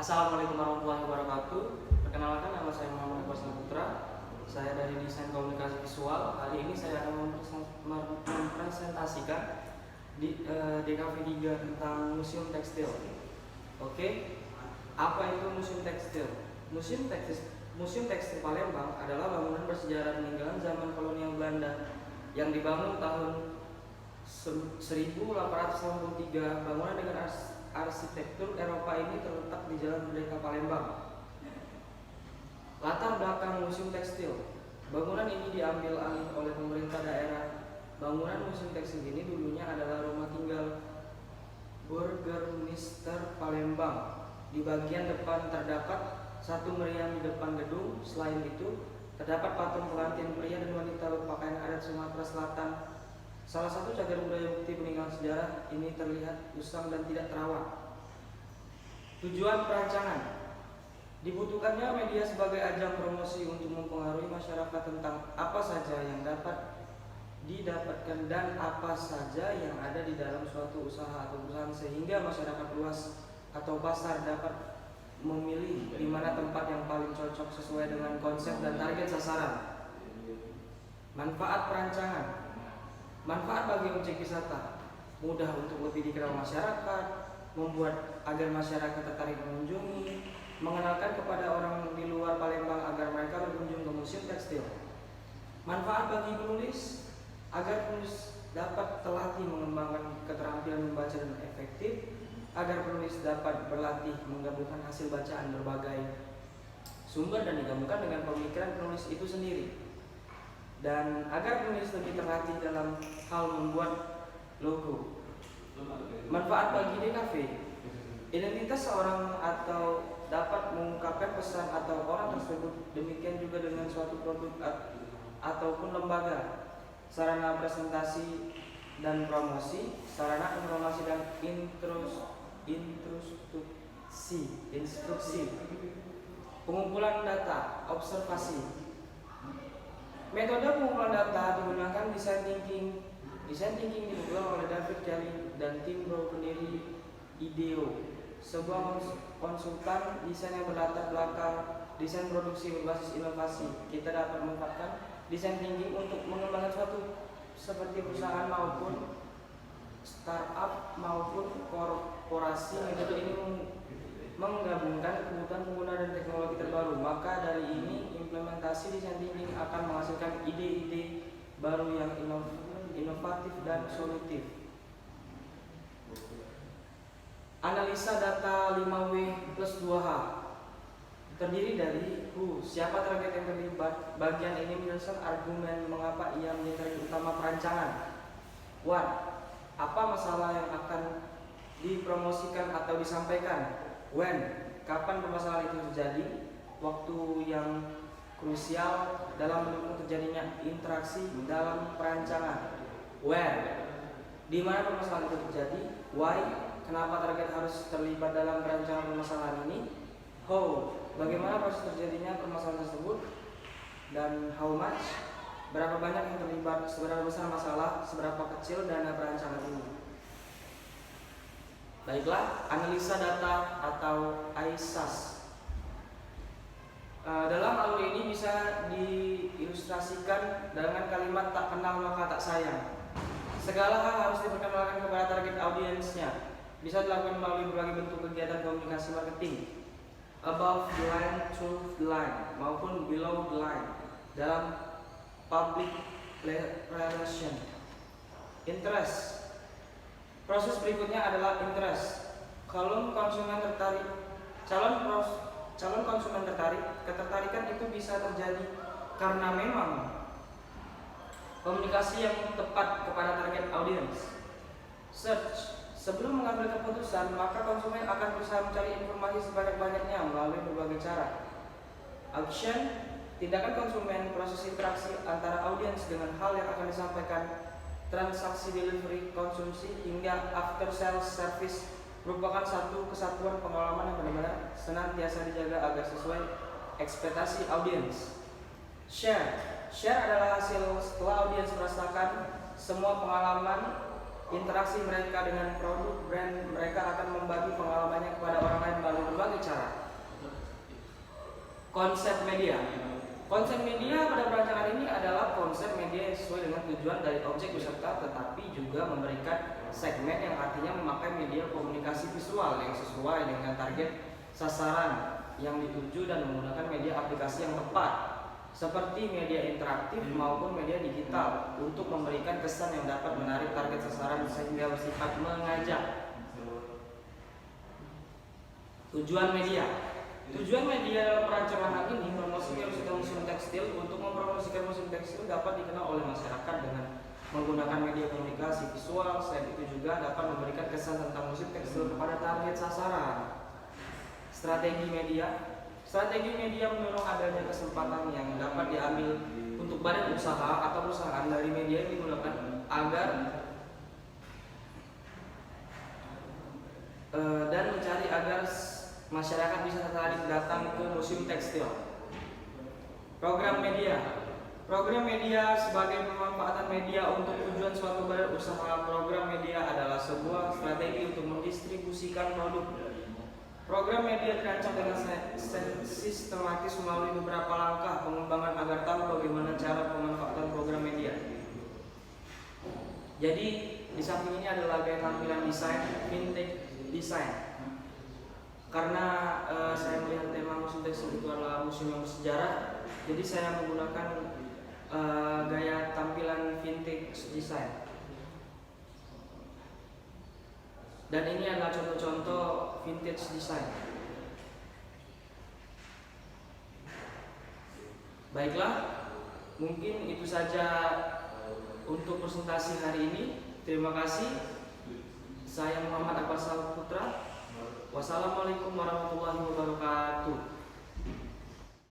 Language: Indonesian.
Assalamualaikum warahmatullahi wabarakatuh. Perkenalkan, nama saya Muhammad Faisal Putra. Saya dari Desain Komunikasi Visual. Hari ini saya akan mempresentasikan di DKV 3 tentang Museum Tekstil. Oke, apa itu Museum Tekstil? Museum Tekstil Palembang adalah bangunan bersejarah peninggalan zaman kolonial Belanda yang dibangun tahun 1883. Bangunan dengan arsitektur Eropa ini terletak di Jalan Merdeka Palembang. Latar belakang Museum Tekstil. Bangunan ini diambil alih oleh pemerintah daerah. Bangunan Museum Tekstil ini dulunya adalah rumah tinggal Burgermeister Palembang. Di bagian depan terdapat satu meriam di depan gedung. Selain itu, terdapat patung pengantin pria dan wanita berpakaian adat Sumatera Selatan. Salah satu cagar budaya bukti peninggalan sejarah ini terlihat usang dan tidak terawat. Tujuan perancangan: dibutuhkannya media sebagai ajang promosi untuk mempengaruhi masyarakat tentang apa saja yang dapat didapatkan dan apa saja yang ada di dalam suatu usaha atau perusahaan, sehingga masyarakat luas atau pasar dapat memilih di mana tempat yang paling cocok sesuai dengan konsep dan target sasaran. Manfaat perancangan: manfaat bagi objek wisata, mudah untuk lebih dikenal masyarakat, membuat agar masyarakat tertarik mengunjungi, mengenalkan kepada orang di luar Palembang agar mereka berkunjung ke Museum Tekstil. Manfaat bagi penulis, agar penulis dapat terlatih mengembangkan keterampilan membaca dan efektif, agar penulis dapat berlatih menggabungkan hasil bacaan berbagai sumber dan digabungkan dengan pemikiran penulis itu sendiri, dan agar penulis lebih terlatih dalam hal membuat logo. Manfaat bagi DKV, identitas seorang atau dapat mengungkapkan pesan atau orang tersebut, demikian juga dengan suatu produk ataupun lembaga. Sarana presentasi dan promosi, sarana informasi dan instruksi, pengumpulan data, observasi. Metode pengumpulan data digunakan desain thinking. Desain thinking dibuat oleh David Kelly dan tim pendiri IDEO, sebuah konsultan desain yang berlatar belakang desain produksi berbasis inovasi. Kita dapat memanfaatkan desain thinking untuk mengembangkan suatu seperti perusahaan maupun startup maupun korporasi. Metode ini menggabungkan kebutuhan pengguna dan teknologi terbaru. Maka dari ini, implementasi desain thinking akan menghasilkan ide-ide baru yang inovatif dan solutif. Analisa data 5W+2H terdiri dari who, siapa target yang terlibat. Bagian ini menjelaskan argumen mengapa ia menjadi target utama perancangan. What, apa masalah yang akan dipromosikan atau disampaikan. When, kapan permasalahan itu terjadi. Waktu yang krusial dalam mendukung terjadinya interaksi dalam perancangan. Where, di mana permasalahan itu terjadi. Why, kenapa target harus terlibat dalam perancangan permasalahan ini. How, bagaimana proses terjadinya permasalahan tersebut. Dan how much, berapa banyak yang terlibat, seberapa besar masalah, seberapa kecil dana perancangan ini. Baiklah, analisa data atau ISAS. Dalam alur ini bisa diilustrasikan dengan kalimat tak kenal maka tak sayang. Segala hal harus diperkenalkan kepada target audiensnya. Bisa dilakukan melalui berbagai bentuk kegiatan komunikasi marketing, above the line, through the line, maupun below the line dalam public relation. Interest. Proses berikutnya adalah interest. Calon konsumen tertarik. Ketertarikan itu bisa terjadi karena memang komunikasi yang tepat kepada target audience. Search. Sebelum mengambil keputusan, maka konsumen akan berusaha mencari informasi sebanyak-banyaknya melalui berbagai cara. Action. Tindakan konsumen, proses interaksi antara audiens dengan hal yang akan disampaikan. Transaksi, delivery, konsumsi, hingga after sales service merupakan satu kesatuan pengalaman yang benar-benar senantiasa dijaga agar sesuai ekspektasi audiens. Share adalah hasil setelah audiens merasakan semua pengalaman interaksi mereka dengan produk brand. Mereka akan membagi pengalamannya kepada orang lain melalui berbagai cara. Konsep media. Konsep media pada perancangan ini adalah konsep media yang sesuai dengan tujuan dari objek peserta, tetapi juga memberikan segmen yang artinya memakai media komunikasi visual yang sesuai dengan target sasaran yang dituju dan menggunakan media aplikasi yang tepat seperti media interaktif maupun media digital untuk memberikan kesan yang dapat menarik target sasaran sehingga bersifat mengajak. Tujuan media. Tujuan media dalam perancangan hal ini promosikan museum tekstil. Untuk mempromosikan museum tekstil dapat dikenal oleh masyarakat dengan menggunakan media komunikasi visual. Selain itu juga dapat memberikan kesan tentang museum tekstil kepada target sasaran. Strategi media. Strategi media mendorong adanya kesempatan yang dapat diambil untuk badan usaha atau perusahaan dari media yang digunakan agar dan mencari agar masyarakat bisa tertarik datang ke museum tekstil. Program media. Program media sebagai pemanfaatan media untuk tujuan suatu badan usaha. Program media adalah sebuah strategi untuk mendistribusikan produk. Program media dirancang dengan sistematis melalui beberapa langkah pengembangan agar tahu bagaimana cara pemanfaatan program media. Jadi di samping ini adalah gaya tampilan desain vintage design. Karena saya melihat tema museum tekstil itu adalah museum yang bersejarah, jadi saya menggunakan gaya tampilan vintage design. Dan ini adalah contoh-contoh vintage design. Baiklah, mungkin itu saja untuk presentasi hari ini. Terima kasih. Saya Muhammad Akbar Saputra. Wassalamualaikum warahmatullahi wabarakatuh.